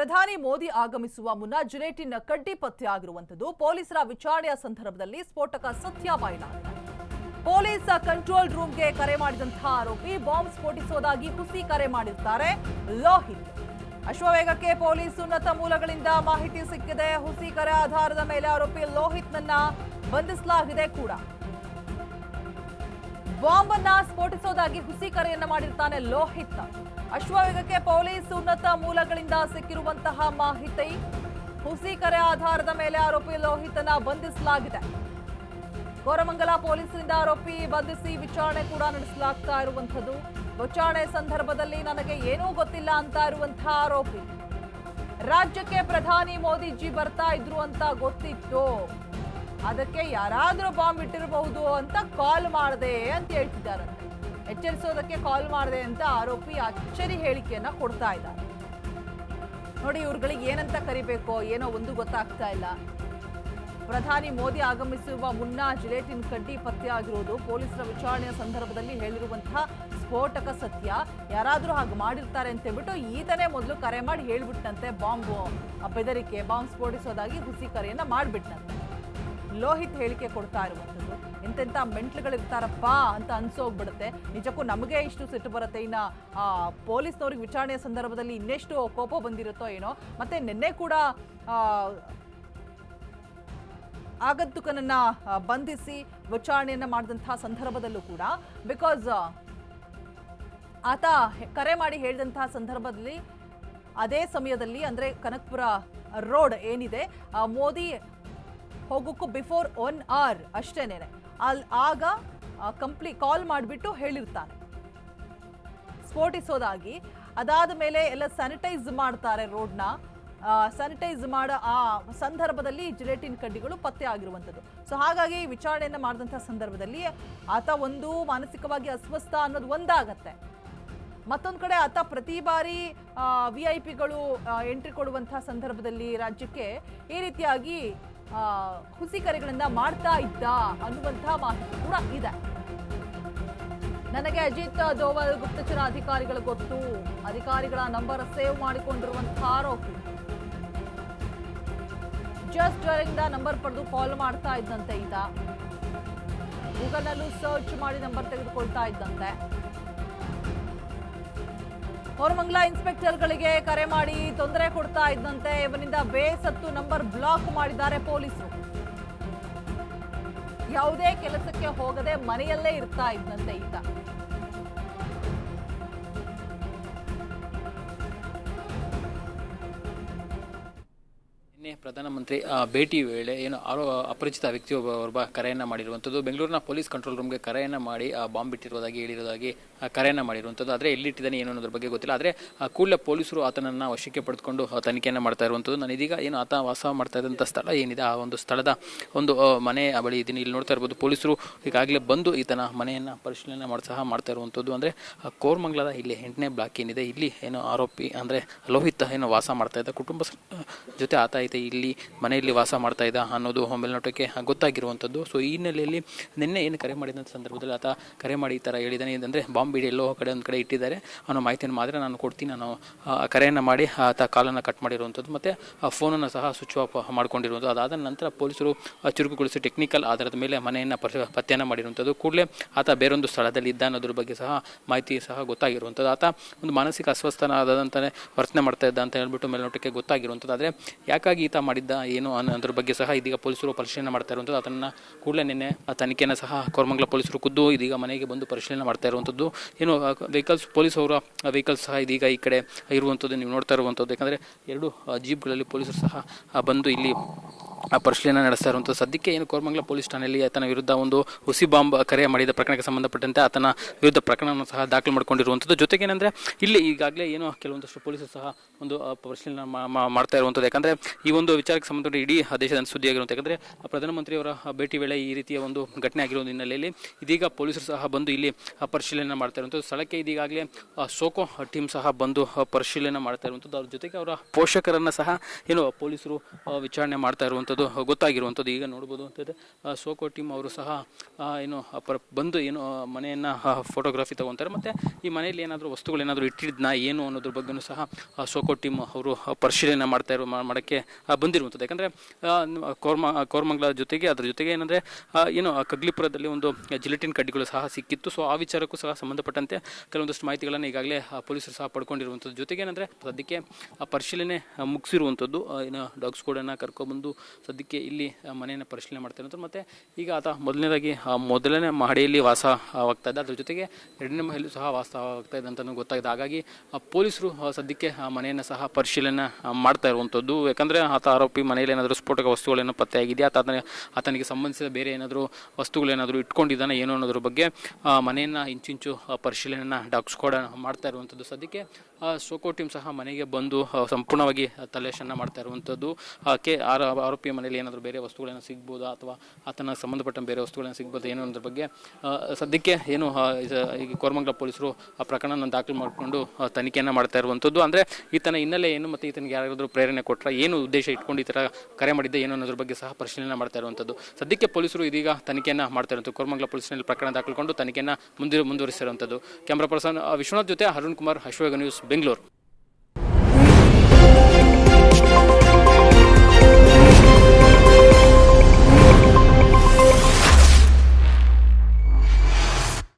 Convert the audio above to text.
ಪ್ರಧಾನಿ ಮೋದಿ ಆಗಮಿಸುವ ಮುನ್ನ ಜಿಲೆಟಿನ್ ಕಡ್ಡಿ ಪತ್ತೆಯಾಗಿರುವಂತದ್ದು ಪೊಲೀಸರ ವಿಚಾರಣೆಯ ಸಂದರ್ಭದಲ್ಲಿ ಸ್ಫೋಟಕ ಸತ್ಯ ಬಯಲಾಗಿದೆ. ಪೊಲೀಸ್ ಕಂಟ್ರೋಲ್ ರೂಮ್ಗೆ ಕರೆ ಮಾಡಿದಂತಹ ಆರೋಪಿ ಬಾಂಬ್ ಸ್ಫೋಟಿಸುವುದಾಗಿ ಹುಸಿ ಕರೆ ಮಾಡಿದ್ದಾರೆ ಲೋಹಿತ್. ಅಶ್ವವೇಗಕ್ಕೆ ಪೊಲೀಸ್ ಉನ್ನತ ಮೂಲಗಳಿಂದ ಮಾಹಿತಿ ಸಿಕ್ಕಿದೆ. ಹುಸಿ ಕರೆ ಆಧಾರದ ಮೇಲೆ ಆರೋಪಿ ಲೋಹಿತ್ನನ್ನ ಬಂಧಿಸಲಾಗಿದೆ ಕೂಡ. ಬಾಂಬ್ ಅನ್ನ ಸ್ಫೋಟಿಸೋದಾಗಿ ಹುಸಿ ಕರೆಯನ್ನ ಮಾಡಿರ್ತಾನೆ ಲೋಹಿತ್. ಅಶ್ವವೇಗಕ್ಕೆ ಪೊಲೀಸ್ ಉನ್ನತ ಮೂಲಗಳಿಂದ ಸಿಕ್ಕಿರುವಂತಹ ಮಾಹಿತಿ, ಹುಸಿ ಕರೆ ಆಧಾರದ ಮೇಲೆ ಆರೋಪಿ ಲೋಹಿತನ ಬಂಧಿಸಲಾಗಿದೆ. ಕೋರಮಂಗಲ ಪೊಲೀಸರಿಂದ ಆರೋಪಿ ಬಂಧಿಸಿ ವಿಚಾರಣೆ ಕೂಡ ನಡೆಸಲಾಗ್ತಾ ಇರುವಂತದ್ದು. ವಿಚಾರಣೆ ಸಂದರ್ಭದಲ್ಲಿ ನನಗೆ ಏನೂ ಗೊತ್ತಿಲ್ಲ ಅಂತ ಇರುವಂತಹ ಆರೋಪಿ, ರಾಜ್ಯಕ್ಕೆ ಪ್ರಧಾನಿ ಮೋದಿಜಿ ಬರ್ತಾ ಇದ್ರು ಅಂತ ಗೊತ್ತಿತ್ತು, ಅದಕ್ಕೆ ಯಾರಾದ್ರೂ ಬಾಂಬ್ ಇಟ್ಟಿರಬಹುದು ಅಂತ ಕಾಲ್ ಮಾಡಿದೆ ಅಂತ ಹೇಳ್ತಿದ್ದಾರಂತೆ. ಎಚ್ಚರಿಸೋದಕ್ಕೆ ಕಾಲ್ ಮಾಡಿದೆ ಅಂತ ಆರೋಪಿ ಅಚ್ಚರಿ ಹೇಳಿಕೆಯನ್ನ ಕೊಡ್ತಾ ಇದ್ದಾರೆ. ನೋಡಿ, ಇವ್ರುಗಳಿಗೆ ಏನಂತ ಕರಿಬೇಕೋ ಏನೋ ಒಂದು ಗೊತ್ತಾಗ್ತಾ ಇಲ್ಲ. ಪ್ರಧಾನಿ ಮೋದಿ ಆಗಮಿಸುವ ಮುನ್ನ ಜಿಲೆಟಿನ್ ಕಡ್ಡಿ ಪತ್ತೆಯಾಗಿರೋದು ಪೊಲೀಸರ ವಿಚಾರಣೆಯ ಸಂದರ್ಭದಲ್ಲಿ ಹೇಳಿರುವಂತಹ ಸ್ಫೋಟಕ ಸತ್ಯ. ಯಾರಾದ್ರೂ ಹಾಗೆ ಮಾಡಿರ್ತಾರೆ ಅಂತ ಹೇಳ್ಬಿಟ್ಟು ಈತನೇ ಮೊದಲು ಕರೆ ಮಾಡಿ ಹೇಳ್ಬಿಟ್ಟಂತೆ, ಬಾಂಬ್ ಬೆದರಿಕೆ, ಬಾಂಬ್ ಸ್ಫೋಟಿಸೋದಾಗಿ ಹುಸಿ ಕರೆಯನ್ನ ಮಾಡ್ಬಿಟ್ಟಂತೆ. ಲೋಹಿತ್ ಹೇಳಿಕೆ ಕೊಡ್ತಾ ಇರುವಂಥದ್ದು. ಎಂತೆಂಥ ಮೆಂಟ್ಲುಗಳಿರ್ತಾರಪ್ಪ ಅಂತ ಅನ್ಸೋಗ್ಬಿಡುತ್ತೆ. ನಿಜಕ್ಕೂ ನಮಗೆ ಇಷ್ಟು ಸಿಟ್ಟು ಬರುತ್ತೆ, ಇನ್ನು ಪೊಲೀಸ್ನವ್ರಿಗೆ ವಿಚಾರಣೆಯ ಸಂದರ್ಭದಲ್ಲಿ ಇನ್ನೆಷ್ಟು ಕೋಪ ಬಂದಿರುತ್ತೋ ಏನೋ. ಮತ್ತೆ ನಿನ್ನೆ ಕೂಡ ಆಗಂತುಕನನ್ನ ಬಂಧಿಸಿ ವಿಚಾರಣೆಯನ್ನ ಮಾಡಿದಂತಹ ಸಂದರ್ಭದಲ್ಲೂ ಕೂಡ, ಬಿಕಾಸ್ ಆತ ಕರೆ ಮಾಡಿ ಹೇಳಿದಂತಹ ಸಂದರ್ಭದಲ್ಲಿ ಅದೇ ಸಮಯದಲ್ಲಿ ಅಂದ್ರೆ ಕನಕಪುರ ರೋಡ್ ಏನಿದೆ, ಮೋದಿ ಹೋಗೋಕ್ಕೂ ಬಿಫೋರ್ 1 hour ಅಷ್ಟೇನೆ ಆಗ ಕಾಲ್ ಮಾಡಿಬಿಟ್ಟು ಹೇಳಿರ್ತಾನೆ ಸ್ಫೋಟಿಸೋದಾಗಿ. ಅದಾದ ಮೇಲೆ ಎಲ್ಲ ಸ್ಯಾನಿಟೈಸ್ ಮಾಡ್ತಾರೆ ರೋಡ್ನ. ಸ್ಯಾನಿಟೈಸ್ ಮಾಡೋ ಆ ಸಂದರ್ಭದಲ್ಲಿ ಜಿಲೆಟಿನ್ ಕಡ್ಡಿಗಳು ಪತ್ತೆ ಆಗಿರುವಂಥದ್ದು. ಸೊ ಹಾಗಾಗಿ ವಿಚಾರಣೆಯನ್ನ ಮಾಡಿದಂಥ ಸಂದರ್ಭದಲ್ಲಿ ಆತ ಒಂದು ಮಾನಸಿಕವಾಗಿ ಅಸ್ವಸ್ಥ ಅನ್ನೋದು ಒಂದಾಗತ್ತೆ. ಮತ್ತೊಂದು ಕಡೆ ಆತ ಪ್ರತಿ ಬಾರಿ VIP-ಗಳು ಎಂಟ್ರಿ ಕೊಡುವಂತಹ ಸಂದರ್ಭದಲ್ಲಿ ರಾಜ್ಯಕ್ಕೆ ಈ ರೀತಿಯಾಗಿ ಹುಸಿ ಕರೆಗಳನ್ನ ಮಾಡ್ತಾ ಇದ್ದ ಅನ್ನುವಂತಹ ಮಾಹಿತಿ ಕೂಡ ಇದೆ. ನನಗೆ ಅಜಿತ್ ದೋವಲ್ ಗುಪ್ತಚರ ಅಧಿಕಾರಿಗಳು ಗೊತ್ತು, ಅಧಿಕಾರಿಗಳ ನಂಬರ್ ಸೇವ್ ಮಾಡಿಕೊಂಡಿರುವಂತಹ ಆರೋಪಿ. ಜಸ್ಟ್ ಡ್ರೈವಿಂಗ್ ನಂಬರ್ ಪಡೆದು ಕಾಲ್ ಮಾಡ್ತಾ ಇದ್ದಂತೆ ಈತ. ಗೂಗಲ್ನಲ್ಲೂ ಸರ್ಚ್ ಮಾಡಿ ನಂಬರ್ ತೆಗೆದುಕೊಳ್ತಾ ಇದ್ದಂತೆ. ಕೋರಮಂಗಲ ಇನ್ಸ್ಪೆಕ್ಟರ್ಗಳಿಗೆ ಕರೆ ಮಾಡಿ ತೊಂದರೆ ಕೊಡ್ತಾ ಇದ್ದಂತೆ. ಇವನಿಂದ ಬೇಸತ್ತು ನಂಬರ್ ಬ್ಲಾಕ್ ಮಾಡಿದ್ದಾರೆ ಪೊಲೀಸರು. ಯಾವುದೇ ಕೆಲಸಕ್ಕೆ ಹೋಗದೆ ಮನೆಯಲ್ಲೇ ಇರ್ತಾ ಇದ್ದಂತೆ ಈತ. ಪ್ರಧಾನಮಂತ್ರಿ ಭೇಟಿ ವೇಳೆ ಏನು ಅಪರಿಚಿತ ವ್ಯಕ್ತಿಯೊಬ್ಬ ಕರೆಯನ್ನು ಮಾಡಿರುವಂಥದ್ದು. ಬೆಂಗಳೂರಿನ ಪೊಲೀಸ್ ಕಂಟ್ರೋಲ್ ರೂಮ್ಗೆ ಕರೆಯನ್ನು ಮಾಡಿ ಬಾಂಬ್ ಇಟ್ಟಿರುವುದಾಗಿ ಹೇಳಿರೋದಾಗಿ ಕರೆಯನ್ನು ಮಾಡಿರುವಂಥದ್ದು. ಆದರೆ ಎಲ್ಲಿಟ್ಟಿದ್ದಾನೆ ಏನು ಅನ್ನೋದ್ರ ಬಗ್ಗೆ ಗೊತ್ತಿಲ್ಲ. ಆದರೆ ಕೂಡಲೇ ಪೊಲೀಸರು ಆತನನ್ನು ವಶಕ್ಕೆ ಪಡೆದುಕೊಂಡು ತನಿಖೆಯನ್ನು ಮಾಡ್ತಾ ಇರುವಂಥದ್ದು. ನಾನು ಇದೀಗ ಏನು ಆತ ವಾಸ ಮಾಡ್ತಾ ಇದ್ದಂಥ ಸ್ಥಳ ಏನಿದೆ, ಆ ಒಂದು ಸ್ಥಳದ ಒಂದು ಮನೆ ಬಳಿ ಇದ್ದೀನಿ. ಇಲ್ಲಿ ನೋಡ್ತಾ ಇರ್ಬೋದು, ಪೊಲೀಸರು ಈಗಾಗಲೇ ಬಂದು ಈತನ ಮನೆಯನ್ನು ಪರಿಶೀಲನೆ ಮಾಡ್ತಾ ಇರುವಂಥದ್ದು. ಅಂದರೆ ಕೋರಮಂಗಲದ ಇಲ್ಲಿ 8ನೇ ಬ್ಲಾಕ್ ಏನಿದೆ, ಇಲ್ಲಿ ಏನು ಆರೋಪಿ ಅಂದರೆ ಲೋಹಿತ್ ಏನು ವಾಸ ಮಾಡ್ತಾ ಇದ್ದ, ಕುಟುಂಬ ಜೊತೆ ಆತ ಇಲ್ಲಿ ಮನೆಯಲ್ಲಿ ವಾಸ ಮಾಡ್ತಾ ಇದ್ದ ಅನ್ನೋದು ಮೇಲ್ನೋಟಕ್ಕೆ ಗೊತ್ತಾಗಿರುವಂಥದ್ದು. ಸೊ ಈ ಹಿನ್ನೆಲೆಯಲ್ಲಿ ನಿನ್ನೆ ಏನು ಕರೆ ಮಾಡಿದಂಥ ಸಂದರ್ಭದಲ್ಲಿ ಆತ ಕರೆ ಮಾಡಿ ಈ ಥರ ಹೇಳಿದ್ದಾನೆ. ಅಂದರೆ ಬಾಂಬ್ ಇಡಿ ಎಲ್ಲೋ ಒಂದು ಕಡೆ ಇಟ್ಟಿದ್ದಾರೆ ಅನ್ನೋ ಮಾಹಿತಿಯನ್ನು ಮಾತ್ರ ನಾನು ಕೊಡ್ತೀನಿ, ನಾನು ಕರೆಯನ್ನು ಮಾಡಿ ಆತ ಕಾಲನ್ನು ಕಟ್ ಮಾಡಿರುವಂಥದ್ದು ಮತ್ತು ಆ ಫೋನನ್ನು ಸಹ ಸ್ವಿಚ್ ಆಫ್ ಮಾಡ್ಕೊಂಡಿರುವಂಥದ್ದು. ಅದಾದ ನಂತರ ಪೊಲೀಸರು ಚುರುಕುಗೊಳಿಸಿ ಟೆಕ್ನಿಕಲ್ ಆಧಾರದ ಮೇಲೆ ಮನೆಯನ್ನು ಪತ್ತೆಯನ್ನು ಮಾಡಿರುವಂಥದ್ದು. ಕೂಡಲೇ ಆತ ಬೇರೊಂದು ಸ್ಥಳದಲ್ಲಿ ಇದ್ದ ಅನ್ನೋದ್ರ ಬಗ್ಗೆ ಸಹ ಮಾಹಿತಿ ಸಹ ಗೊತ್ತಾಗಿರುವಂಥದ್ದು. ಆತ ಒಂದು ಮಾನಸಿಕ ಅಸ್ವಸ್ಥನಾದಂತಾನೆ ವರ್ತನೆ ಮಾಡ್ತಾ ಇದ್ದ ಅಂತ ಹೇಳ್ಬಿಟ್ಟು ಮೇಲ್ನೋಟಕ್ಕೆ ಗೊತ್ತಾಗಿರುವಂಥದ್ದು. ಆದರೆ ಯಾಕಾಗಿ ಈತ ಮಾಡಿದ್ದ ಏನು ಅನ್ನೋದ್ರ ಬಗ್ಗೆ ಸಹ ಇದೀಗ ಪೊಲೀಸರು ಪರಿಶೀಲನೆ ಮಾಡ್ತಾ ಇರುವಂಥದ್ದು. ಅದನ್ನು ಕೂಡಲೇ ನಿನ್ನೆ ತನಿಖೆಯನ್ನು ಸಹ ಕೋರಮಂಗಲ ಪೊಲೀಸರು ಖುದ್ದು ಇದೀಗ ಮನೆಗೆ ಬಂದು ಪರಿಶೀಲನೆ ಮಾಡ್ತಾ ಇರುವಂಥದ್ದು. ಏನು ವೆಹಿಕಲ್ಸ್, ಪೊಲೀಸ್ ಅವರ ವೆಹಿಕಲ್ಸ್ ಸಹ ಇದೀಗ ಈ ಕಡೆ ಇರುವಂಥದ್ದು ನೀವು ನೋಡ್ತಾ ಇರುವಂಥದ್ದು. ಯಾಕಂದರೆ 2 ಜೀಪ್ಗಳಲ್ಲಿ ಪೊಲೀಸರು ಸಹ ಬಂದು ಇಲ್ಲಿ ಪರಿಶೀಲನೆ ನಡೆಸ್ತಾ ಇರುವಂಥದ್ದು. ಸದ್ಯಕ್ಕೆ ಏನು ಕೋರಮಂಗಲ ಪೊಲೀಸ್ ಠಾಣೆಯಲ್ಲಿ ಆತನ ವಿರುದ್ಧ ಒಂದು ಹುಸಿ ಬಾಂಬ್ ಕರೆ ಮಾಡಿದ ಪ್ರಕರಣಕ್ಕೆ ಸಂಬಂಧಪಟ್ಟಂತೆ ಆತನ ವಿರುದ್ಧ ಪ್ರಕರಣವನ್ನು ಸಹ ದಾಖಲು ಮಾಡಿಕೊಂಡಿರುವಂಥದ್ದು. ಜೊತೆಗೆ ಏನಂದರೆ ಇಲ್ಲಿ ಈಗಾಗಲೇ ಏನು ಕೆಲವೊಂದಷ್ಟು ಪೊಲೀಸರು ಸಹ ಒಂದು ಪರಿಶೀಲನೆ ಮಾಡ್ತಾ ಇರುವಂಥದ್ದು. ಯಾಕಂದರೆ ಈ ಒಂದು ವಿಚಾರಕ್ಕೆ ಸಂಬಂಧಪಟ್ಟ ಇಡೀ ದೇಶದ ಸುದ್ದಿಯಾಗಿರುವಂಥ, ಯಾಕಂದರೆ ಪ್ರಧಾನಮಂತ್ರಿಯವರ ಭೇಟಿ ವೇಳೆ ಈ ರೀತಿಯ ಒಂದು ಘಟನೆ ಆಗಿರೋ ಹಿನ್ನೆಲೆಯಲ್ಲಿ ಇದೀಗ ಪೊಲೀಸರು ಸಹ ಬಂದು ಇಲ್ಲಿ ಪರಿಶೀಲನೆ ಮಾಡ್ತಾ ಇರುವಂಥದ್ದು. ಸ್ಥಳಕ್ಕೆ ಇದೀಗಾಗಲೇ ಸೋಕೋ ಟೀಮ್ ಸಹ ಬಂದು ಪರಿಶೀಲನೆ ಮಾಡ್ತಾ ಇರುವಂಥದ್ದು. ಅದ್ರ ಜೊತೆಗೆ ಅವರ ಪೋಷಕರನ್ನು ಸಹ ಏನು ಪೊಲೀಸರು ವಿಚಾರಣೆ ಮಾಡ್ತಾ ಇರುವಂಥದ್ದು. ಇರುವಂಥದ್ದು ಗೊತ್ತಾಗಿರುವಂಥದ್ದು. ಈಗ ನೋಡ್ಬೋದು ಅಂತಂದರೆ ಸೋಕೋ ಟೀಮ್ ಅವರು ಸಹ ಏನು ಬಂದು ಏನು ಮನೆಯನ್ನು ಫೋಟೋಗ್ರಫಿ ತೊಗೊತಾರೆ ಮತ್ತು ಈ ಮನೆಯಲ್ಲಿ ಏನಾದರೂ ವಸ್ತುಗಳೇನಾದರೂ ಇಟ್ಟಿದ್ನಾ ಏನು ಅನ್ನೋದ್ರ ಬಗ್ಗೆಯೂ ಸಹ ಸೋಕೋ ಟೀಮ್ ಅವರು ಪರಿಶೀಲನೆ ಮಾಡೋಕ್ಕೆ ಬಂದಿರುವಂಥದ್ದು. ಯಾಕಂದರೆ ಕೋರಮಂಗಲ ಜೊತೆಗೆ ಅದರ ಜೊತೆಗೆ ಏನಂದರೆ ಏನು ಕಗ್ಲಿಪುರದಲ್ಲಿ ಒಂದು ಜಿಲೆಟಿನ್ ಕಡ್ಡಿಗಳು ಸಹ ಸಿಕ್ಕಿತ್ತು. ಸೊ ಆ ವಿಚಾರಕ್ಕೂ ಸಹ ಸಂಬಂಧಪಟ್ಟಂತೆ ಕೆಲವೊಂದಷ್ಟು ಮಾಹಿತಿಗಳನ್ನು ಈಗಾಗಲೇ ಪೊಲೀಸರು ಸಹ ಪಡ್ಕೊಂಡಿರುವಂಥದ್ದು. ಜೊತೆಗೆ ಏನಂದರೆ ಸದ್ಯಕ್ಕೆ ಪರಿಶೀಲನೆ ಮುಗಿಸಿರುವಂಥದ್ದು. ಏನು ಡಾಗ್ ಸ್ಕ್ವಾಡನ್ನು ಕರ್ಕೊಬಂದು ಸದ್ಯಕ್ಕೆ ಇಲ್ಲಿ ಮನೆಯನ್ನು ಪರಿಶೀಲನೆ ಮಾಡ್ತಾ ಇರುವಂಥದ್ದು. ಮತ್ತು ಈಗ ಆತ ಮೊದಲನೇದಾಗಿ ಮೊದಲನೇ ಮಹಡಿಯಲ್ಲಿ ವಾಸವಾಗ್ತಾ ಇದ್ದ, ಅದ್ರ ಜೊತೆಗೆ ಎರಡನೇ ಮಹಡಿಯಲ್ಲೂ ಸಹ ವಾಸವಾಗ್ತಾ ಇದೆ ಅಂತಲೂ ಗೊತ್ತಾಗಿದೆ. ಹಾಗಾಗಿ ಪೊಲೀಸರು ಸದ್ಯಕ್ಕೆ ಮನೆಯನ್ನು ಸಹ ಪರಿಶೀಲನೆ ಮಾಡ್ತಾ ಇರುವಂಥದ್ದು. ಯಾಕಂದರೆ ಆತ ಆರೋಪಿ ಮನೆಯಲ್ಲಿ ಏನಾದರೂ ಸ್ಫೋಟಕ ವಸ್ತುಗಳೇನೋ ಪತ್ತೆಯಾಗಿದೆಯಾ, ಆತನಿಗೆ ಸಂಬಂಧಿಸಿದ ಬೇರೆ ಏನಾದರೂ ವಸ್ತುಗಳೇನಾದರೂ ಇಟ್ಕೊಂಡಿದ್ದಾನೆ ಏನೋ ಅನ್ನೋದ್ರ ಬಗ್ಗೆ ಮನೆಯನ್ನು ಇಂಚಿಂಚು ಪರಿಶೀಲನೆಯನ್ನು ಡಾಗ್ ಸ್ಕ್ವಾಡ್ ಮಾಡ್ತಾ ಇರುವಂಥದ್ದು. ಸದ್ಯಕ್ಕೆ ಸೋಕೋ ಟೀಮ್ ಸಹ ಮನೆಗೆ ಬಂದು ಸಂಪೂರ್ಣವಾಗಿ ತಲಾಶೆಯನ್ನು ಮಾಡ್ತಾ ಇರುವಂಥದ್ದು. ಆರೋಪಿಯ ಮನೆಯಲ್ಲಿ ಏನಾದರೂ ಬೇರೆ ವಸ್ತುಗಳೇನೋ ಸಿಗ್ಬೋದಾ ಅಥವಾ ಆತನ ಸಂಬಂಧಪಟ್ಟ ಬೇರೆ ವಸ್ತುಗಳೇನೋ ಸಿಗ್ಬೋದಾ ಏನೋ ಅನ್ನೋದ್ರ ಬಗ್ಗೆ ಸದ್ಯಕ್ಕೆ ಏನು ಈಗ ಕೋರಮಂಗಲ ಪೊಲೀಸರು ಆ ಪ್ರಕರಣನ ದಾಖಲು ಮಾಡಿಕೊಂಡು ತನಿಖೆಯನ್ನು ಮಾಡ್ತಾ ಇರುವಂಥದ್ದು. ಅಂದರೆ ಈತನ ಹಿನ್ನೆಲೆ ಏನು ಮತ್ತು ಈತನಿಗೆ ಯಾರಾದರೂ ಪ್ರೇರಣೆ ಕೊಟ್ಟರೆ, ಏನು ಉದ್ದೇಶ ಇಟ್ಕೊಂಡು ಈ ಥರ ಕರೆ ಮಾಡಿದ್ದೆ ಏನು ಅನ್ನೋದ್ರ ಬಗ್ಗೆ ಸಹ ಪರಿಶೀಲನೆ ಮಾಡ್ತಾ ಇರುವಂಥದ್ದು. ಸದ್ಯಕ್ಕೆ ಪೊಲೀಸರು ಇದೀಗ ತನಿಖೆಯನ್ನು ಮಾಡ್ತಾ ಇರುವಂಥದ್ದು. ಕೋರಮಂಗಲ ಪೊಲೀಸ್ನಲ್ಲಿ ಪ್ರಕರಣ ದಾಖಲಿಕೊಂಡು ತನಿಖೆಯನ್ನು ಮುಂದುವರಿಸಿರುವಂಥದ್ದು. ಕ್ಯಾಮ್ರಾ ಪರ್ಸನ್ ವಿಶ್ವನಾಥ್ ಜೊತೆ ಅರುಣ್ ಕುಮಾರ್, ಅಶ್ವವೇಗ ನ್ಯೂಸ್, ಬೆಂಗಳೂರು.